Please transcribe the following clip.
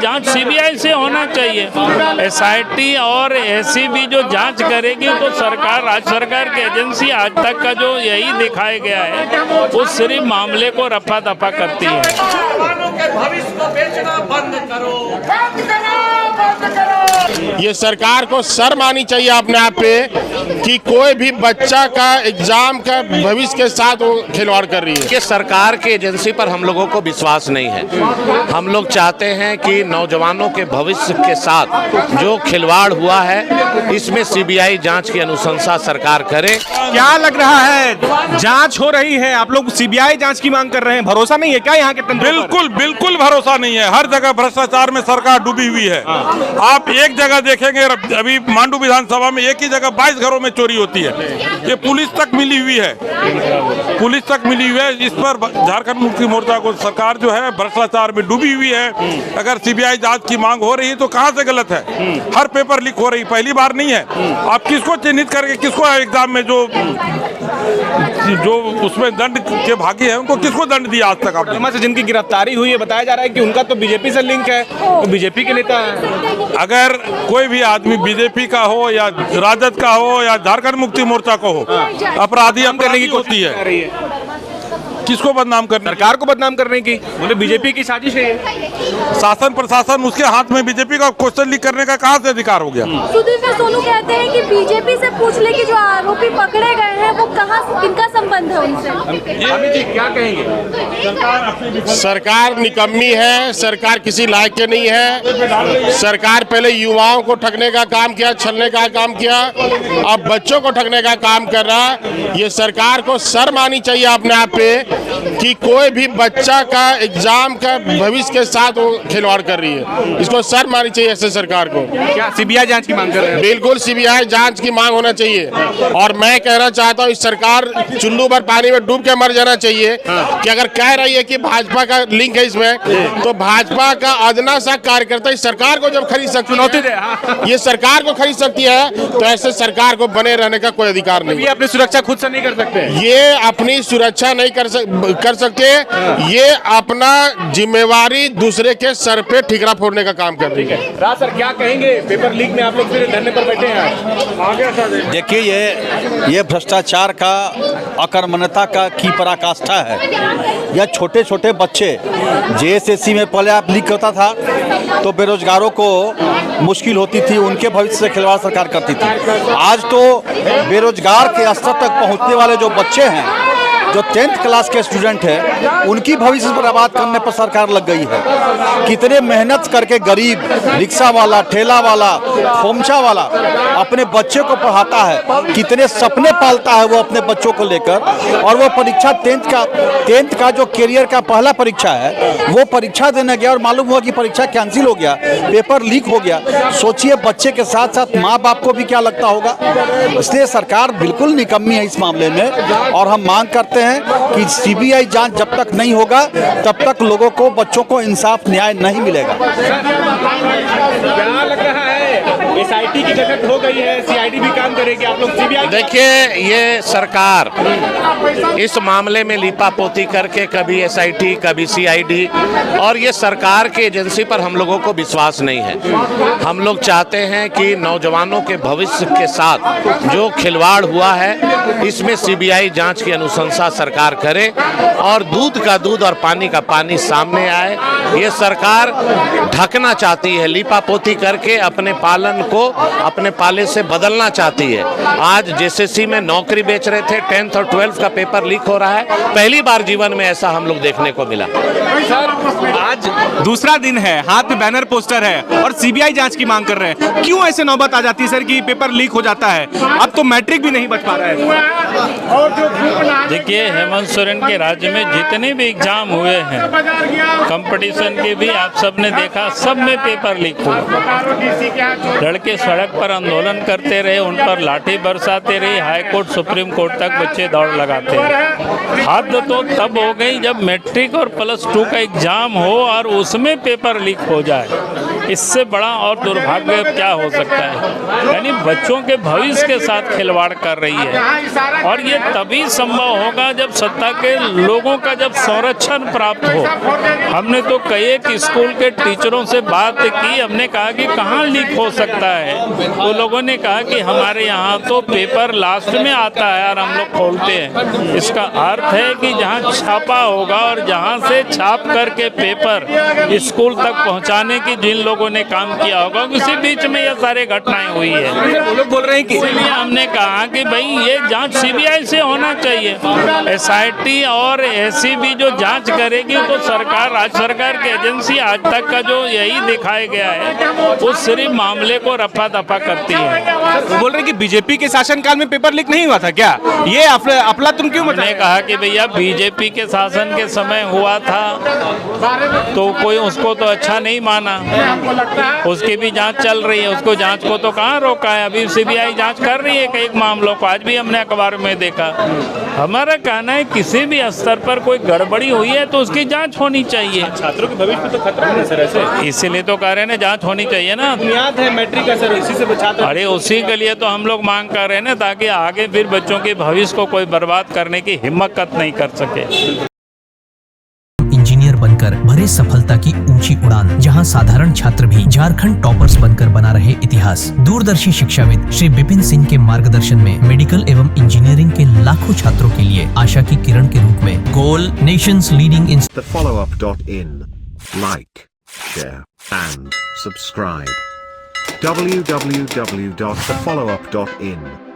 जांच सीबीआई से होना चाहिए। एसआईटी और एसीबी जो जांच करेगी तो सरकार, राज्य सरकार की एजेंसी आज तक का जो यही दिखाया गया है वो सिर्फ मामले को रफा दफा करती है। ये सरकार को शर्म आनी चाहिए अपने आप पे कि कोई भी बच्चा का एग्जाम का भविष्य के साथ वो खिलवाड़ कर रही है। कि सरकार की एजेंसी पर हम लोगों को विश्वास नहीं है। हम लोग चाहते हैं कि नौजवानों के भविष्य के साथ जो खिलवाड़ हुआ है इसमें सीबीआई जांच की अनुशंसा सरकार करे। क्या लग रहा है, जांच हो रही है, आप लोग सीबीआई जांच की मांग कर रहे हैं, भरोसा नहीं है क्या यहाँ के तंत्र पर? बिल्कुल बिल्कुल भरोसा नहीं है। हर जगह भ्रष्टाचार में सरकार डूबी हुई है। आप एक जगह देखेंगे, अभी मांडू विधानसभा में एक ही जगह 22 घरों में चोरी होती है। ये पुलिस तक मिली हुई है, पुलिस तक मिली हुई है। इस पर झारखंड मुक्ति मोर्चा को सरकार जो है भ्रष्टाचार में डूबी हुई है। अगर सीबीआई जांच की मांग हो रही है तो कहां से गलत है? हर पेपर लीक हो रही, पहली बार नहीं है। आप किसको चिन्हित करके, किसको एग्जाम में जो उसमें दंड के भागी है उनको किसको दंड दिया आज तक आपने? से जिनकी गिरफ्तारी हुई है बताया जा रहा है कि उनका तो बीजेपी से लिंक है, तो बीजेपी के नेता है। अगर कोई भी आदमी बीजेपी का हो या राजद का हो या झारखंड मुक्ति मोर्चा को हो, अपराधी करने की होती है। किसको बदनाम करने? सरकार को बदनाम करने की, बोले बीजेपी की साजिश है ये। शासन प्रशासन उसके हाथ में, बीजेपी का क्वेश्चन लीक करने का कहां से अधिकार हो गया? सुधीर सोनू कहते हैं कि बीजेपी से पूछ ले कि जो आरोपी पकड़े गए हैं वो कहां, किनका संबंध है उनसे? जी क्या कहेंगे? सरकार निकम्मी है, सरकार किसी लायक के नहीं है। सरकार पहले युवाओं को ठगने का काम किया, छलने का काम किया, अब बच्चों को ठगने का काम कर रहा। ये सरकार को शर्म आनी चाहिए अपने आप पे कि कोई भी बच्चा का एग्जाम का भविष्य के साथ वो खिलवाड़ कर रही है। इसको शर्म आनी चाहिए ऐसे सरकार को। क्या सीबीआई जांच की मांग कर रहे हैं? बिल्कुल सीबीआई जांच की मांग होना चाहिए। और मैं कहना चाहता हूँ इस सरकार चुल्लू भर पानी में डूब के मर जाना चाहिए कि अगर कह रही है कि भाजपा का लिंक है इसमें, तो भाजपा का अदना सा कार्यकर्ता इस सरकार को जब खरीद सकती है, ये सरकार को खरीद सकती है, तो ऐसे सरकार को बने रहने का कोई अधिकार नहीं। ये अपनी सुरक्षा खुद से नहीं कर सकते, ये अपनी सुरक्षा नहीं कर सकते, ये अपना जिम्मेवारी दूसरे के सर पे ठिकरा फोड़ने का काम कर रही है। राज सर क्या कहेंगे, पेपर लीक में आप लोग फिर धरने पर बैठे हैं? देखिए ये भ्रष्टाचार का, अकर्मण्यता का की पराकाष्ठा है। यह छोटे छोटे बच्चे, जेएसएससी में पहले आप लीक होता था तो बेरोजगारों को मुश्किल होती थी, उनके भविष्य से खिलवाड़ सरकार करती थी। आज तो बेरोजगार के स्तर तक पहुंचने वाले जो बच्चे हैं, जो 10th क्लास के स्टूडेंट हैं, उनकी भविष्य पर बर्बाद करने पर सरकार लग गई है। कितने मेहनत करके गरीब रिक्शा वाला, ठेला वाला, खोमचा वाला अपने बच्चे को पढ़ाता है, कितने सपने पालता है वो अपने बच्चों को लेकर, और वो परीक्षा 10th का जो करियर का पहला परीक्षा है वो परीक्षा देने गया और मालूम हुआ कि परीक्षा कैंसिल हो गया, पेपर लीक हो गया। सोचिए बच्चे के साथ साथ माँ बाप को भी क्या लगता होगा। इसलिए सरकार बिल्कुल निकम्मी है इस मामले में, और हम मांग करते हैं कि सीबीआई जांच जब तक नहीं होगा तब तक लोगों को, बच्चों को इंसाफ न्याय नहीं मिलेगा। क्या लग रहा है, एसआईटी की गठन हो गई है, सीआईडी भी काम करेगी, आप लोग सीबीआई? देखिए ये सरकार इस मामले में लीपापोती करके कभी एसआईटी कभी सीआईडी, और ये सरकार की एजेंसी पर हम लोगों को विश्वास नहीं है। हम लोग चाहते हैं कि नौजवानों के भविष्य के साथ जो खिलवाड़ हुआ है इसमें सीबीआई जांच की अनुशंसा सरकार करे और दूध का दूध और पानी का पानी सामने आए। ये सरकार ढकना चाहती है, लीपापोती करके अपने पालन को अपने पाले से बदलना चाहती है। आज जेएसएससी में नौकरी बेच रहे थे, 10th और 12th का पेपर लीक हो रहा है। पहली बार जीवन में ऐसा हम लोग देखने को मिला। सर आज दूसरा दिन है, हाथ में बैनर पोस्टर है और सीबीआई जांच की मांग कर रहे हैं। क्यों ऐसे नौबत आ जाती है सर कि पेपर लीक हो जाता है? अब तो मैट्रिक भी नहीं बच पा रहा है। देखिए हेमंत सोरेन के राज्य में जितने भी एग्जाम हुए हैं, कंपटीशन के भी आप सबने देखा, सब में पेपर लीक हुआ। लड़के सड़क पर आंदोलन करते रहे, उन पर लाठी बरसाते रहे, हाई कोर्ट सुप्रीम कोर्ट तक बच्चे दौड़ लगाते रहे। हद तो तब हो गई जब मैट्रिक और +2 का एग्जाम हो और उसमें पेपर लीक हो जाए। इससे बड़ा और दुर्भाग्य क्या हो सकता है। यानी बच्चों के भविष्य के साथ खिलवाड़ कर रही है, और ये तभी संभव होगा जब सत्ता के लोगों का जब संरक्षण प्राप्त हो। हमने तो कई एक स्कूल के टीचरों से बात की, हमने कहा कि कहाँ लीक हो सकता है। तो लोगों ने कहा कि हमारे यहाँ तो पेपर लास्ट में आता है और हम लोग खोलते हैं। इसका अर्थ है कि जहाँ छापा होगा और जहाँ से छाप करके पेपर स्कूल तक पहुँचाने की जिन लोगों ने काम किया होगा, उसी बीच में ये सारी घटनाएं हुई है। वो लोग बोल रहे हैं कि इसलिए हमने कहा कि भाई ये जांच सीबीआई से होना चाहिए। एसआईटी और एसीबी जो जांच करेगी तो सरकार, राज्य सरकार की एजेंसी आज तक का जो यही दिखाया गया है वो सिर्फ मामले को रफा दफा करती है। वो बोल रहे हैं कि बीजेपी के शासनकाल में पेपर लीक नहीं हुआ था क्या? ये अफलातुन क्यों मचा? मैंने कहा कि भैया बीजेपी के शासन के समय हुआ था तो कोई उसको तो अच्छा नहीं माना, उसकी भी जांच चल रही है, उसको जांच को तो कहाँ रोका है। अभी सीबीआई जांच कर रही है कई मामलों को, आज भी हमने अखबार में देखा। हमारा कहना है किसी भी स्तर पर कोई गड़बड़ी हुई है तो उसकी जांच होनी चाहिए। छात्रों के भविष्य पे तो खतरा है सर ऐसे। इसीलिए तो कह रहे हैं ना, जांच होनी चाहिए ना। बुनियाद है मैट्रिक का सर, इसी से छात्र। अरे उसी के लिए तो हम लोग मांग कर रहे हैं ना, ताकि आगे फिर बच्चों के भविष्य को कोई बर्बाद करने की हिम्मत नहीं कर सके। इंजीनियर बनकर भरे सफलता की ऊंची उड़ान, जहां साधारण छात्र भी झारखंड टॉपर्स बनकर बना रहे इतिहास। दूरदर्शी शिक्षाविद श्री विपिन सिंह के मार्गदर्शन में मेडिकल एवं इंजीनियरिंग के लाखों छात्रों के लिए आशा की किरण के रूप में goal nations leading in TheFollowUp.in. Like, share and subscribe. www.thefollowup.in